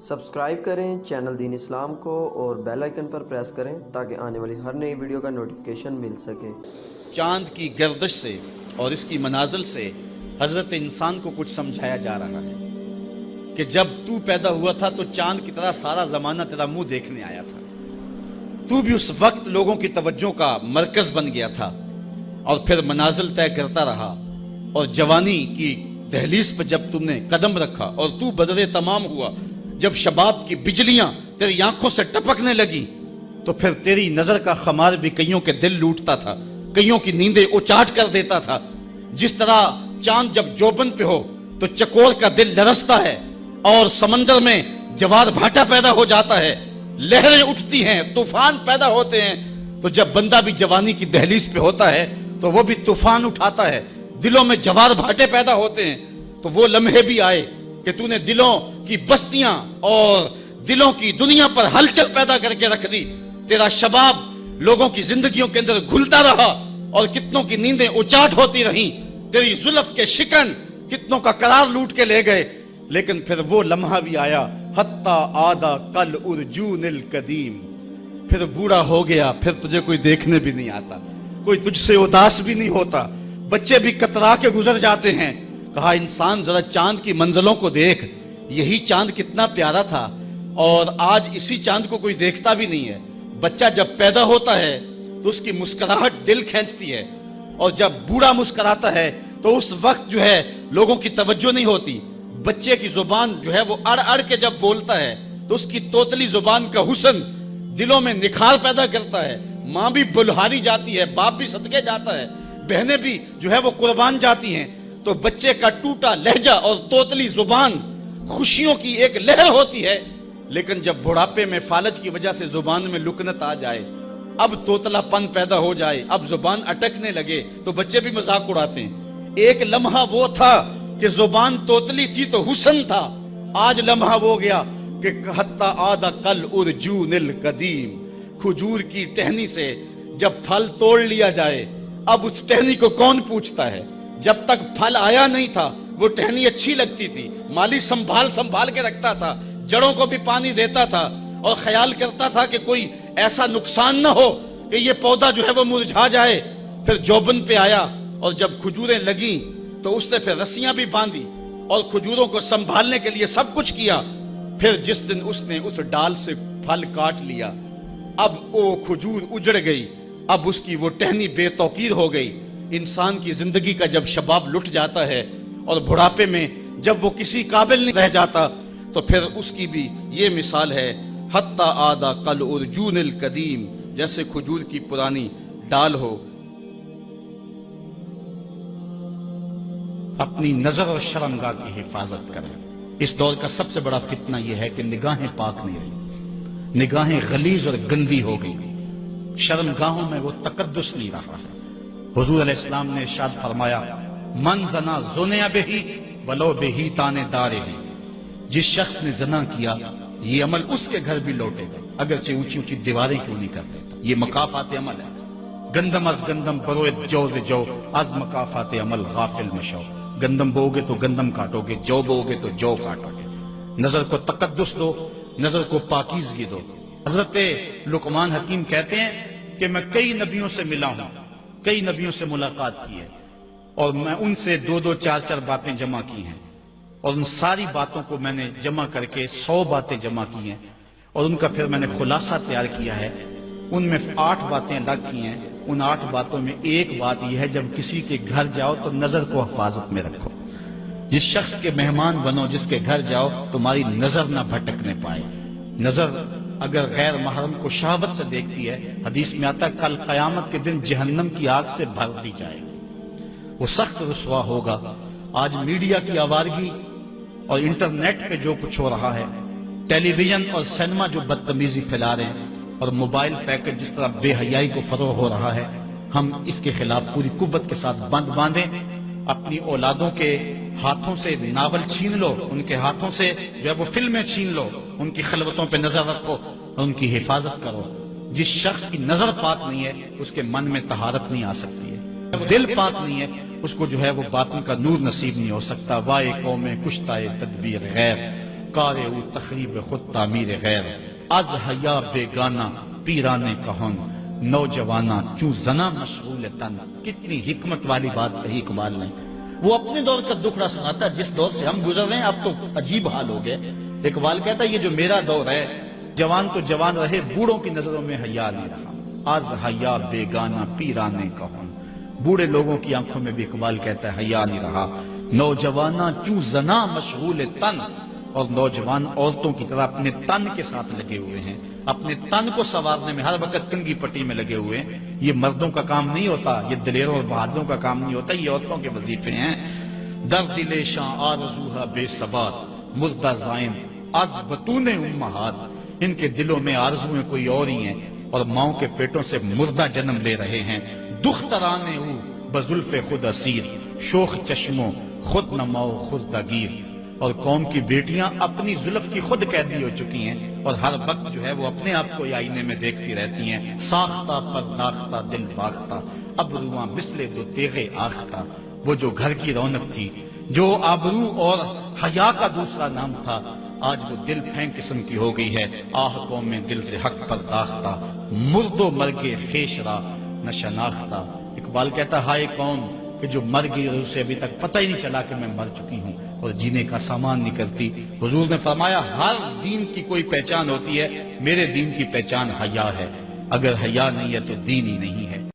Subscribe کریں channel then اسلام کو اور بیل آئیکن پر پریس کریں تاکہ آنے والی ہر نئی ویڈیو کا نوٹیفیکیشن مل سکے۔ چاند کی گردش سے اور اس کی منازل سے حضرت انسان کو کچھ سمجھایا جا رہا ہے کہ جب تو پیدا ہوا تھا تو چاند کی طرح سارا زمانہ تیرا منہ دیکھنے آیا تھا، تو بھی اس وقت لوگوں کی توجہ کا مرکز بن گیا تھا اور پھر منازل طے کرتا رہا، اور جوانی کی دہلیز پہ جب تم نے قدم رکھا اور تو بدر تمام ہوا، جب شباب کی بجلیاں تیری آنکھوں سے ٹپکنے لگی تو پھر تیری نظر کا خمار بھی کئیوں کے دل لوٹتا تھا، کئیوں کی نیندیں اچاٹ کر دیتا تھا۔ جس طرح چاند جب جوبن پہ ہو تو چکور کا دل لرزتا ہے اور سمندر میں جوار بھاٹا پیدا ہو جاتا ہے، لہریں اٹھتی ہیں، طوفان پیدا ہوتے ہیں، تو جب بندہ بھی جوانی کی دہلیز پہ ہوتا ہے تو وہ بھی طوفان اٹھاتا ہے، دلوں میں جوار بھاٹے پیدا ہوتے ہیں۔ تو وہ لمحے بھی آئے کہ تو نے دلوں کی بستیاں اور دلوں کی دنیا پر ہلچل پیدا کر کے رکھ دی۔ تیرا شباب لوگوں کی زندگیوں کے اندر گھلتا رہا اور کتنوں کی نیندیں اچاٹ ہوتی رہیں، تیری زلف کے شکن کتنوں کا قرار لوٹ کے لے گئے، لیکن پھر وہ لمحہ بھی آیا، حتی آدھا کل ارجون القدیم، پھر بوڑھا ہو گیا، پھر تجھے کوئی دیکھنے بھی نہیں آتا، کوئی تجھ سے اداس بھی نہیں ہوتا، بچے بھی کترا کے گزر جاتے ہیں۔ کہا انسان ذرا چاند کی منزلوں کو دیکھ، یہی چاند کتنا پیارا تھا اور آج اسی چاند کو کوئی دیکھتا بھی نہیں ہے۔ بچہ جب پیدا ہوتا ہے تو اس کی مسکراہٹ دل کھینچتی ہے، اور جب بوڑھا مسکراتا ہے تو اس وقت جو ہے لوگوں کی توجہ نہیں ہوتی۔ بچے کی زبان جو ہے وہ اڑ اڑ کے جب بولتا ہے تو اس کی توتلی زبان کا حسن دلوں میں نکھار پیدا کرتا ہے۔ ماں بھی بلہاری جاتی ہے، باپ بھی صدقے جاتا ہے، بہنیں بھی جو ہے وہ قربان جاتی ہیں، تو بچے کا ٹوٹا لہجہ اور توتلی زبان خوشیوں کی ایک لہر ہوتی ہے۔ لیکن جب بڑھاپے میں فالج کی وجہ سے زبان میں لکنت آ جائے، اب توتلا پن پیدا ہو جائے، اب زبان اٹکنے لگے تو بچے بھی مذاق اڑاتے ہیں۔ ایک لمحہ وہ تھا کہ زبان توتلی تھی تو حسن تھا، آج لمحہ وہ گیا کہ حتی آدھا کل ارجون القدیم، کھجور کی ٹہنی سے جب پھل توڑ لیا جائے اب اس ٹہنی کو کون پوچھتا ہے؟ جب تک پھل آیا نہیں تھا وہ ٹہنی اچھی لگتی تھی، مالی سنبھال کے رکھتا تھا، جڑوں کو بھی پانی دیتا تھا اور خیال کرتا تھا کہ کوئی ایسا نقصان نہ ہو کہ یہ پودا جو ہے وہ مرجھا جائے۔ پھر جوبن پہ آیا اور جب کھجوریں لگیں تو اس نے پھر رسیاں بھی باندھی اور کھجوروں کو سنبھالنے کے لیے سب کچھ کیا۔ پھر جس دن اس نے اس ڈال سے پھل کاٹ لیا، اب وہ کھجور اجڑ گئی، اب اس کی وہ ٹہنی بے توقیر ہو گئی۔ انسان کی زندگی کا جب شباب لٹ جاتا ہے اور بڑھاپے میں جب وہ کسی قابل نہیں رہ جاتا تو پھر اس کی بھی یہ مثال ہے، حتی آدھا کل ارجون القدیم، جیسے کھجور کی پرانی ڈال ہو۔ اپنی نظر اور شرمگاہ کی حفاظت کریں۔ اس دور کا سب سے بڑا فتنہ یہ ہے کہ نگاہیں پاک نہیں رہی، نگاہیں غلیظ اور گندی ہو گئی، شرمگاہوں میں وہ تقدس نہیں رہا ہے۔ حضور علیہ السلام نے ارشاد فرمایا، من زنا زنیا بہی ولو بہی تانے دارے ہی، جس شخص نے زنا کیا یہ عمل اس کے گھر بھی لوٹے گا اگرچہ اونچی اونچی دیواریں کیوں نہیں کر دیتا۔ یہ مکافات عمل ہے۔ گندم از گندم بروئے جو جو از مکافات عمل غافل مشو، گندم بو گے تو گندم کاٹو گے، جو بو گے تو جو کاٹو گے۔ نظر کو تقدس دو، نظر کو پاکیزگی دو۔ حضرت لقمان حکیم کہتے ہیں کہ میں کئی نبیوں سے ملا ہوں، کئی نبیوں سے ملاقات کی ہے، اور میں ان سے 2 4 باتیں جمع کی ہیں، اور ان ساری باتوں کو میں نے جمع کر کے 100 باتیں جمع کی ہیں، اور ان کا پھر میں نے خلاصہ تیار کیا ہے۔ ان میں 8 باتیں الگ کی ہیں۔ ان 8 باتوں میں ایک بات یہ ہے، جب کسی کے گھر جاؤ تو نظر کو حفاظت میں رکھو۔ جس شخص کے مہمان بنو، جس کے گھر جاؤ، تمہاری نظر نہ بھٹکنے پائے۔ نظر اگر غیر محرم کو شہوت سے دیکھتی ہے، حدیث میں آتا ہے کل قیامت کے دن جہنم کی آگ سے بھر دی جائے گی، وہ سخت رسوا ہوگا۔ آج میڈیا کی آوارگی اور انٹرنیٹ پہ جو کچھ ہو رہا ہے، ٹیلی ویژن اور سینما جو بدتمیزی پھیلا رہے ہیں، اور موبائل پیکج جس طرح بے حیائی کو فروغ ہو رہا ہے، ہم اس کے خلاف پوری قوت کے ساتھ بند باندھیں۔ اپنی اولادوں کے ہاتھوں سے ناول چھین لو، ان کے ہاتھوں سے جو ہے وہ فلمیں چھین لو، ان کی خلوتوں پہ نظر رکھو اور ان کی حفاظت کرو۔ جس شخص کی نظر پاک نہیں ہے اس کے من میں طہارت نہیں آ سکتی ہے، دل پاک نہیں ہے اس کو جو ہے وہ باطن کا نور نصیب نہیں ہو سکتا۔ وائے قوم کشتائے تدبیر غیر، کار او تخریب خود تعمیر غیر از حیا بیگانہ پیرانے کہن نوجوانہ چوں زنا مشغول تن. کتنی حکمت والی بات کہی اقبال نے. وہ اپنے دور کا دکھڑا سناتا ہے جس دور سے ہم گزر رہے ہیں. اب تو عجیب حال ہو گئے. اقبال کہتا ہے یہ جو میرا دور ہے جوان تو جوان رہے بوڑھوں کی نظروں میں حیا نہیں رہا. از حیا بیگانہ پیرانے کہن. بوڑھے لوگوں کی آنکھوں میں بھی اقبال کہتا ہے حیا نہیں رہا. نوجوانہ چوں زنا مشغول تن. اور نوجوان عورتوں کی طرح اپنے تن کے ساتھ لگے ہوئے ہیں, اپنے تن کو سنوارنے میں ہر وقت کنگھی پٹی میں لگے ہوئے ہیں. یہ مردوں کا کام نہیں ہوتا, یہ دلیروں اور بہادروں کا کام نہیں ہوتا, یہ عورتوں کے وظیفے ہیں. در دل شاں آرزوہا بے ثبات مردہ زائن از بطون امہات. ان کے دلوں میں آرزویں کوئی اور ہی ہیں اور ماؤں کے پیٹوں سے مردہ جنم لے رہے ہیں. دخترانے او بزلف خود اسیر شوخ چشموں خود نماؤ خردہ گیر. اور قوم کی بیٹیاں اپنی زلف کی خود قیدی ہو چکی ہیں اور ہر وقت جو ہے وہ اپنے آپ کو آئینے میں دیکھتی رہتی ہیں. ساختہ پرداختہ دل باختہ ابروان مثل دو تیغے آختہ. وہ جو گھر کی رونق تھی, جو آبرو اور حیا کا دوسرا نام تھا, آج وہ دل پھینک قسم کی ہو گئی ہے. آہ قوم میں دل سے حق پرداختہ مرد و مرگے خیش را نہ شناختہ. اقبال کہتا ہائے قوم کہ جو مر گئی اور اسے ابھی تک پتہ ہی نہیں چلا کہ میں مر چکی ہوں اور جینے کا سامان نہیں کرتی. حضور نے فرمایا ہر دین کی کوئی پہچان ہوتی ہے, میرے دین کی پہچان حیا ہے. اگر حیا نہیں ہے تو دین ہی نہیں ہے.